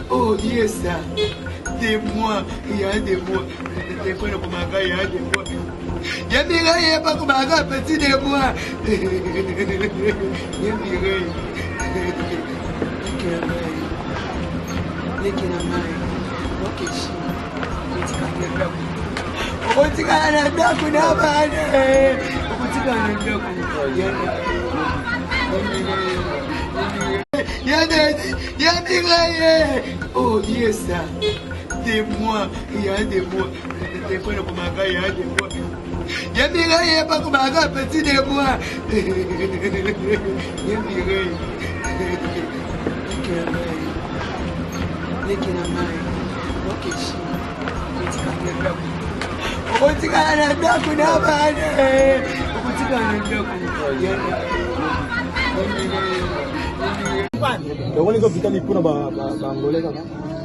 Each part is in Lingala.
Oh yes, sir. Des mois, il y a des mois. Des fois, il y a des mois. Il y a des mois, il y a pas comme un petit des mois. Il y a des mois. Oh yes, sir. Des mois, il y a des mois. Des fois, il y a des mois. Il y a des mois, il y a pas comme un petit des mois. Il y a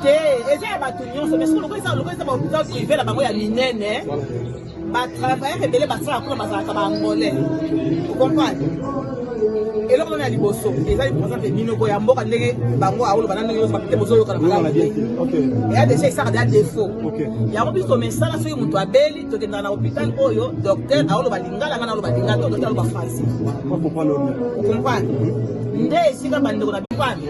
des eza bato nyonso mais soki lokola eza bahôpital privé na bango ya minene batravailleur ebele basalaka kuna bazalaka baangolais ocomprendre eloko nani ya liboso eza lipresente bino boya mboka ndenge bango aoloba na ndenge nyonso bapete bozoyoka na malamu te eya deja esaka deya défaut yango biso mesala soki moto abeli tokendaka na hôpital oyo docteur aoloba lingala nga na oloba lingala to docteur aloba français ocomprendre nde esika bandeko na bipane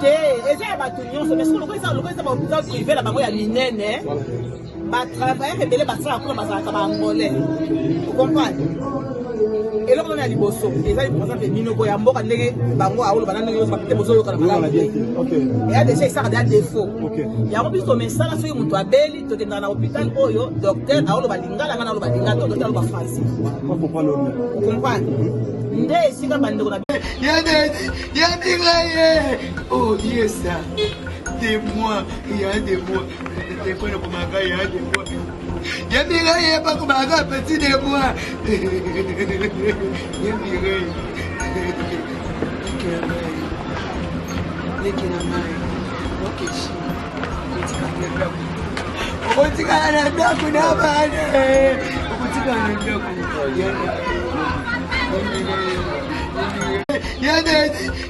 te eza ya bato nyonso mais soki lokola eza bahôpital privé na bango ya minene batravailleur ebele basalaka kuna bazalaka baangolais ocomprendre eloko nani ya liboso eza lipresente bino boya mboka ndenge bango aoloba na ndenge nyonso bapete bozoyoka na malamu te eya deja esaka deya défaut yango biso mesala soki moto abeli tokendaka na hôpital oyo docteur aoloba lingala nga na oloba lingala to docteur aloba français ocomprendre nde esika bandeko na oh yes, sir. Des mois, il y a des mois. Des fois, il y a des mois. Il y a des mois, il y a pas comme un petit des mois. Il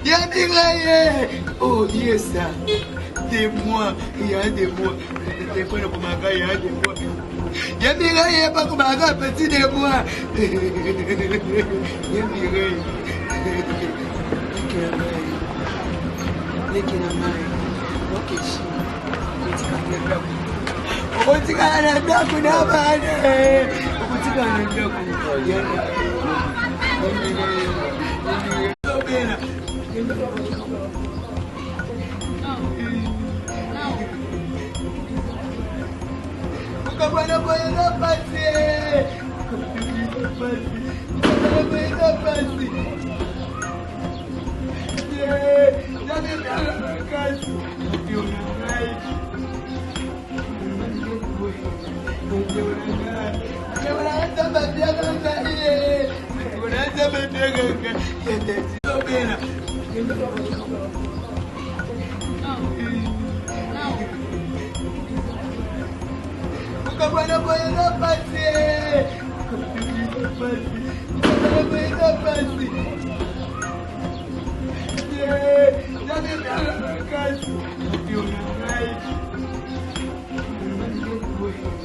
y a des oh yes, sir. Des mois, il y a des mois. Des fois, il y a des mois. Il y a des mois, il y a pas comme un petit des mois. Il y a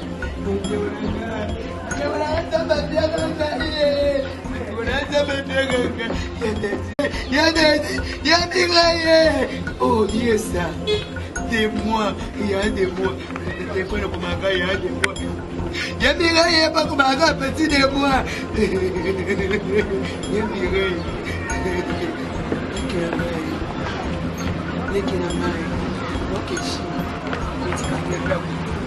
oh yes, sir. Des mois, il y a des mois. Des fois, il y a des mois. Il y a des mois, il y a pas comme un petit des mois.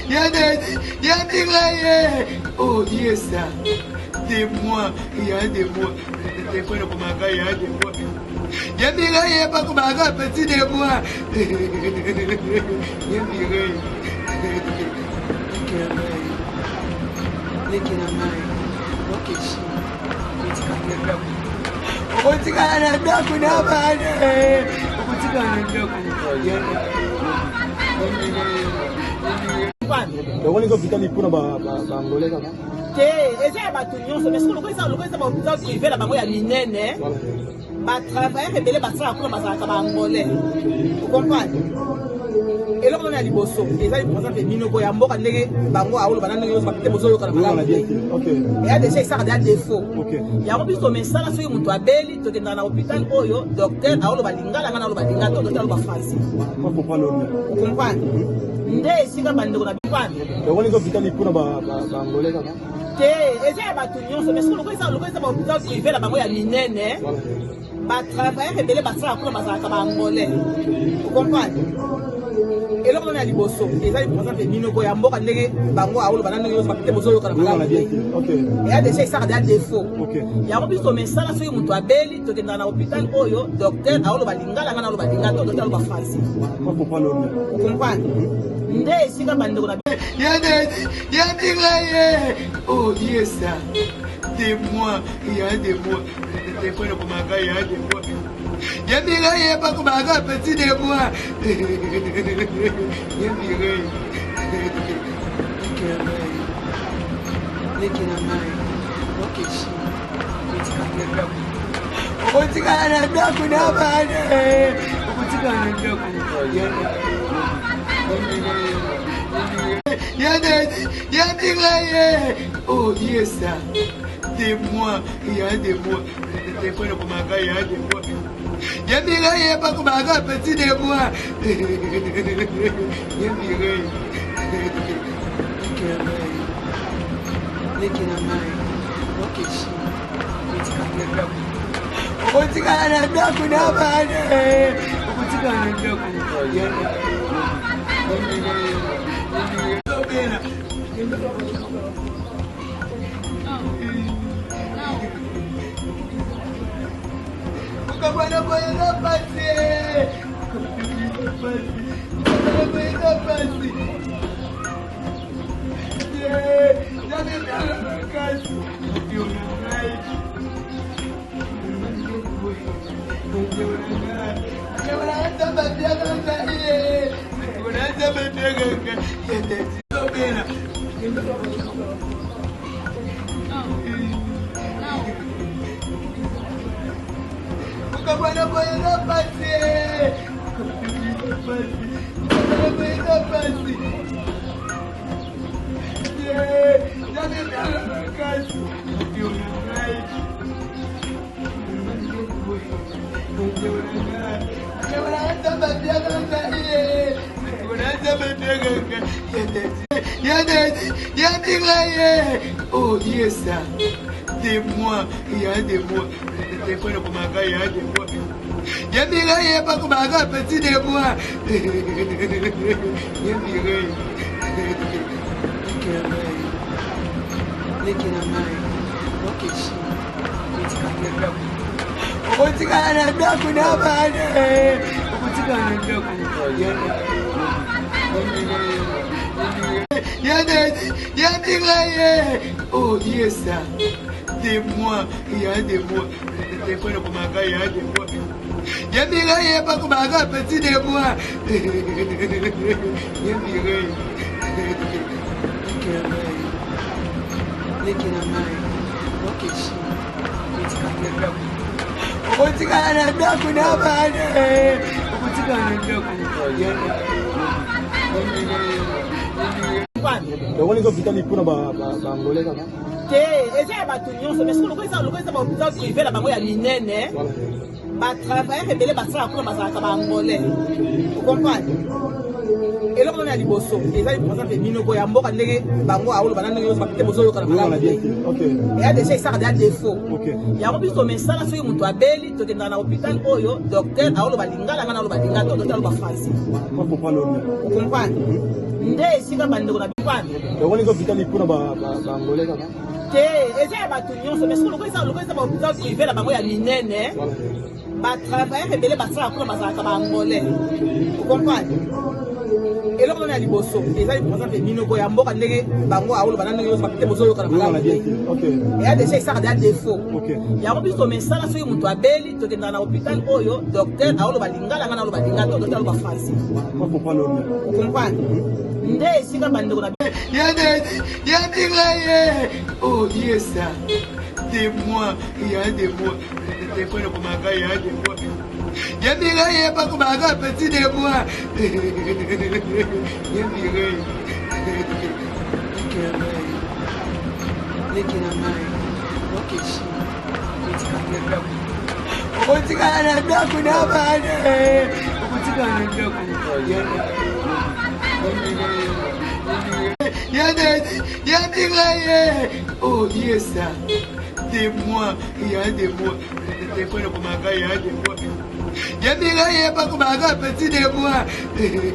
Il y a des oh yes, sir. Des mois, il y a des mois. Des fois, il y a des mois. Il y a des mois, il y a pas comme un petit des mois. Il y a des Donc on est hôpital pour Angolais kaka. Eza ya bato nyonso mais soki lokoisa bahôpital privé na bango ya minene batravailleur ebele basala kuna bazalaka baangolais ocomprendre eloko nani ya liboso eza par exemple minoko ya mboka ndenge bango aoloba na ndenge nyonso bapete bozoyokana malamu te eya déjà esaka deya défaut yango biso mesala soki moto abeli tokendaka na hôpital oyo docteur aoloba lingala nga na oloba lingala to docteur aloba français ocomprendre nde esika bandeko na bipane donc on est hôpital pour Angolais kaka. Eza ya bato nyonso mais soki lokoisa bahôpital privé na bango ya minene batravailleur ebele basala kuna bazalaka baangolais ocomprendre eloko nani ya liboso eza par exemple minoko ya mboka ndenge bango aoloba na ndenge nyonso bapete bozoyokana malamu te eya déjà esaka deya défaut yango biso mesala soki moto abeli tokendaka na hôpital oyo docteur aoloba lingala nga na oloba lingala to docteur aloba français ocomprendre nde esika bandeko na oh yes, des mois, il y a des mois, des fois, il y a des mois. Il y a des mois, il y a pas comme un petit des mois. Il y a des oh yes, des mois, il y a des mois, des fois, il y a des mois. Il y a des mois, il y a pas comme un petit des mois. Il y a oh yes, des mois, il y a des mois, des fois, il y a des mois. Il y a des mois, il y a pas comme un petit des mois. Il y a oh yes, des mois, il y a des mois, des fois, il y a des mois. Il y a des mois, il y a pas comme un petit des mois. Il y donc on est hôpital pour Angolais kaka. Eza ya bato nyonso mais soki lokoisa bahôpital privé na bango ya minene batravailleur ebele basala kuna bazalaka baangolais ocomprendre eloko nani ya liboso eza par exemple minoko ya mboka ndenge bango aoloba na ndenge nyonso bapete bozoyokana malamu te eya déjà esaka deya défaut yango biso mesala soki moto abeli tokendaka na hôpital oyo docteur aoloba lingala nga na oloba lingala to docteur aloba français ocomprendre nde esika bandeko na bipane donc on est hôpital pour Angolais kaka. Eza ya bato nyonso mais soki lokoisa bahôpital privé na bango ya minene batravailleur ebele basala kuna bazalaka baangolais ocomprendre eloko na liboso ezali par exemple minoko ya mboka ndenge bango aoloba na ndenge bakite bozoyokana malamu eya deja esaka deya défaut yango biso mesala soki moto abeli tokendaka na hôpital oyo docteur aoloba lingala nga na oloba lingala to docteur aloba français comprendre nde esika bandeko na oh yes des mois il y a des mois des fois le commaga il y a des mois Yamira est pas comme un petit de moi. Yamira. Oh yes, des mois, il y a des mois. Des fois le commaga il y a des mois. Yamira est pas comme un petit de moi. Yamira.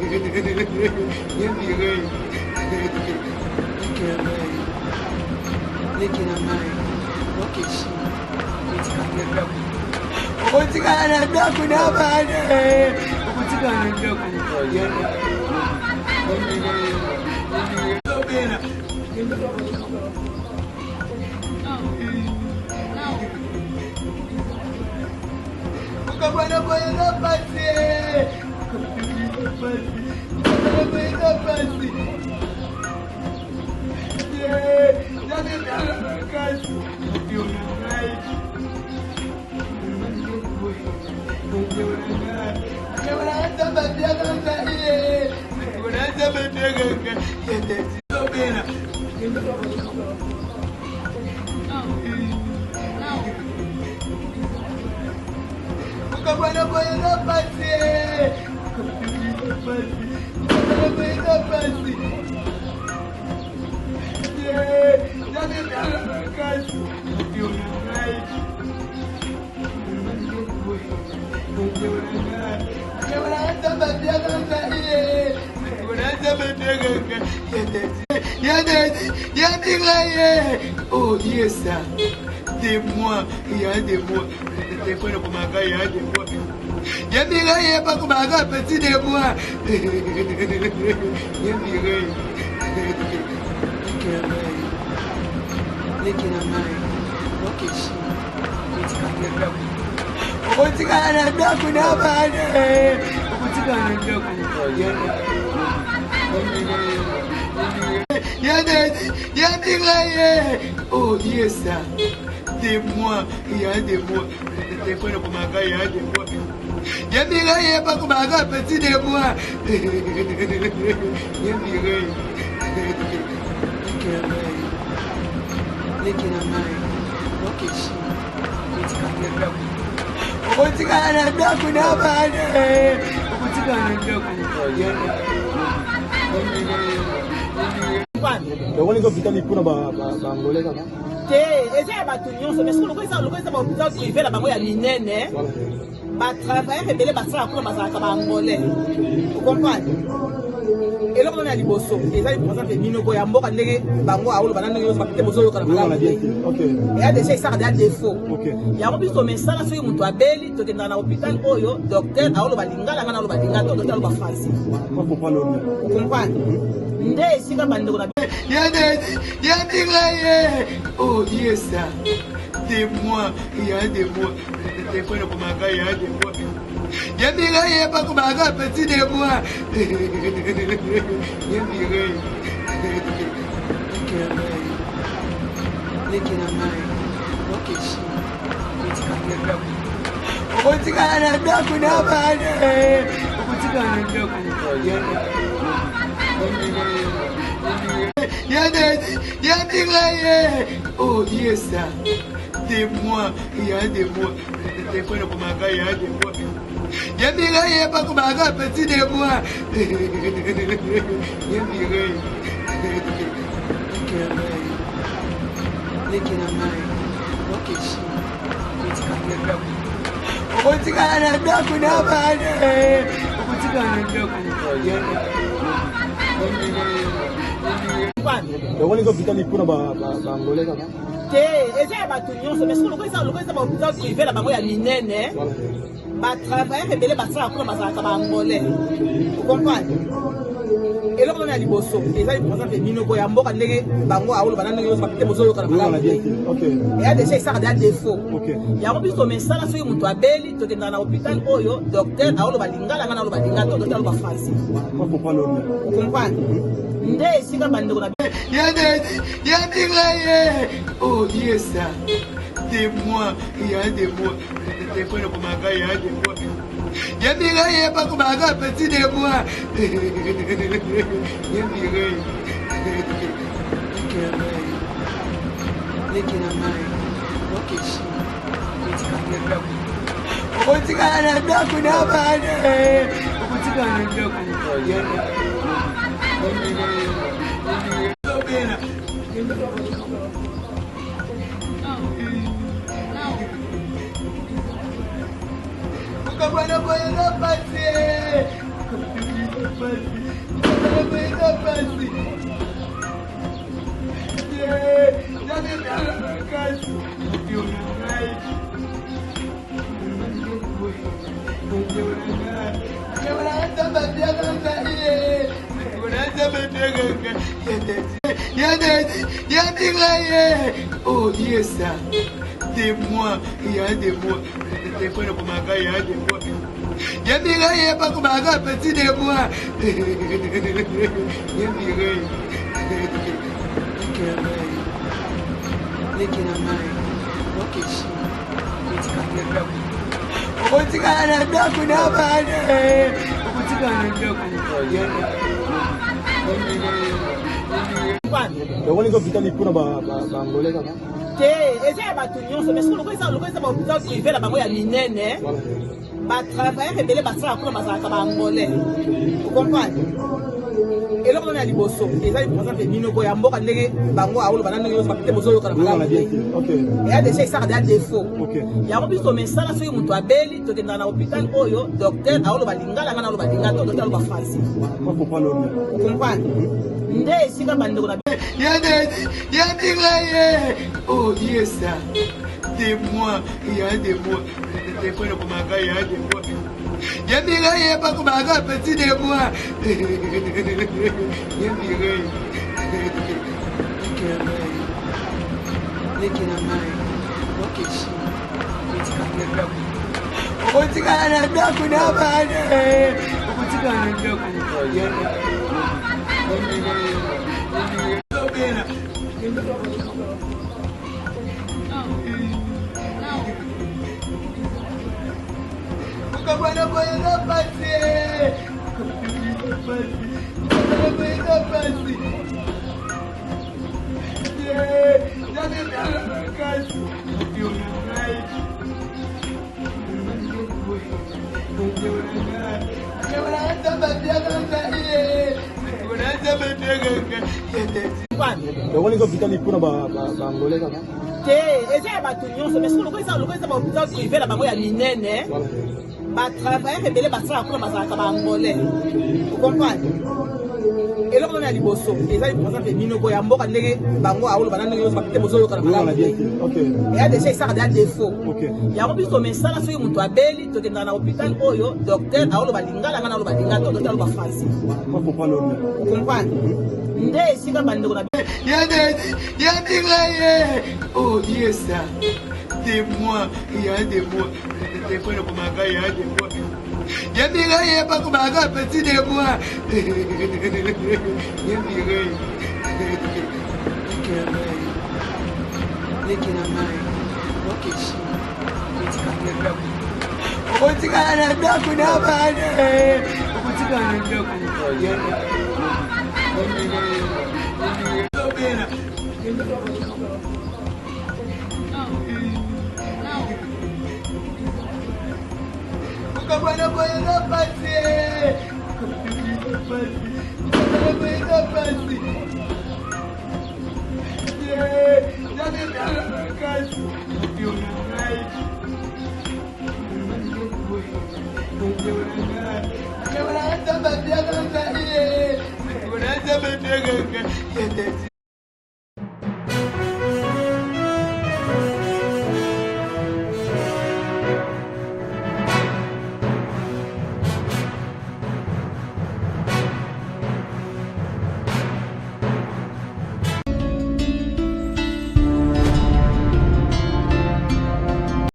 Oh yes, des mois, il y a des mois. Des fois le commaga il y a des mois. Yamira est pas comme un petit de moi. Yamira. Oh yes, des mois, il y a des mois. Des fois le commaga il y a des mois. Yamira est pas comme un petit de moi. Yamira. Eza bato nyonso mais soki lokoisa bahôpital privé na bango ya minene batravailleur ebele basala kuna bazalaka baangolais ocomprendre eloko na liboso ezali par exemple minoko ya mboka ndenge bango aoloba na ndenge bakite bozoyokana malamu eya deja esaka deya défaut yango biso mesala soki moto abeli tokendaka na hôpital oyo docteur aoloba lingala nga na oloba lingala to docteur aloba français ocomprendre nde esika bandeko na oh yes, des mois, il y a des mois. Des fois le commaga il y a des mois. Yamira est pas comme un petit de moi. Yamira. Oh yes, des mois, il y a des mois. Des fois le commaga il y a des mois. Yamira est pas comme un petit de moi. Yamira. eza ya bato nyonso mais soki lokoisa bahôpital privé na bango ya minene batravailleur ebele basala kuna bazalaka baangolais okomprendre eloko nani ya liboso eza lipresente minoko ya mboka ndenge bango aoloba na ndenge nyonso bapite bozoyokana malamu te eya deja esaka deya défaut yango biso mesala soki moto abeli tokendaka na hôpital oyo docteur aoloba lingala nga na oloba lingala to docteur aloba français okomprendre nde esika bandeko na oh yes des mois il y a des mois des fois pour ma il y a des mois il y a des pas comme un petit des mois il y a oh yes des mois il y a des mois des fois pour ma il y a des mois il y a des pas comme un petit des mois il y a te eza ya bato nyonso mais soki lokoisa bahôpital privé na bango ya minene batravailleur ebele basala kuna bazalaka baangolais okomprendre eloko nani ya liboso eza lipresente minoko ya mboka ndenge bango aoloba na ndenge nyonso bapite bozoyokana malamu te eya deja esaka deya défaut yango biso mesala soki moto abeli tokendaka na hôpital oyo docteur aoloba lingala nga na oloba lingala to docteur aloba français okomprendre nde esika bandeko na oh yes des mois il y a des mois des fois pour ma il y a des mois il y a des pas comme un petit des mois il y te eza ya bato nyonso mais soki lokoisa bahôpital privé na bango ya minene batravailleur ebele basala kuna bazalaka baangolais okomprendre eloko nani ya liboso eza lipresente minoko ya mboka ndenge bango aoloba na ndenge nyonso bapite bozoyokana malamu te eya deja esaka deya défaut yango biso mesala soki moto abeli tokendaka na hôpital oyo docteur aoloba lingala nga na oloba lingala to docteur aloba français okomprendre nde esika bandeko na oh yes des mois il y a des mois des fois pour ma il y a des mois il y a des pas comme un petit des mois il y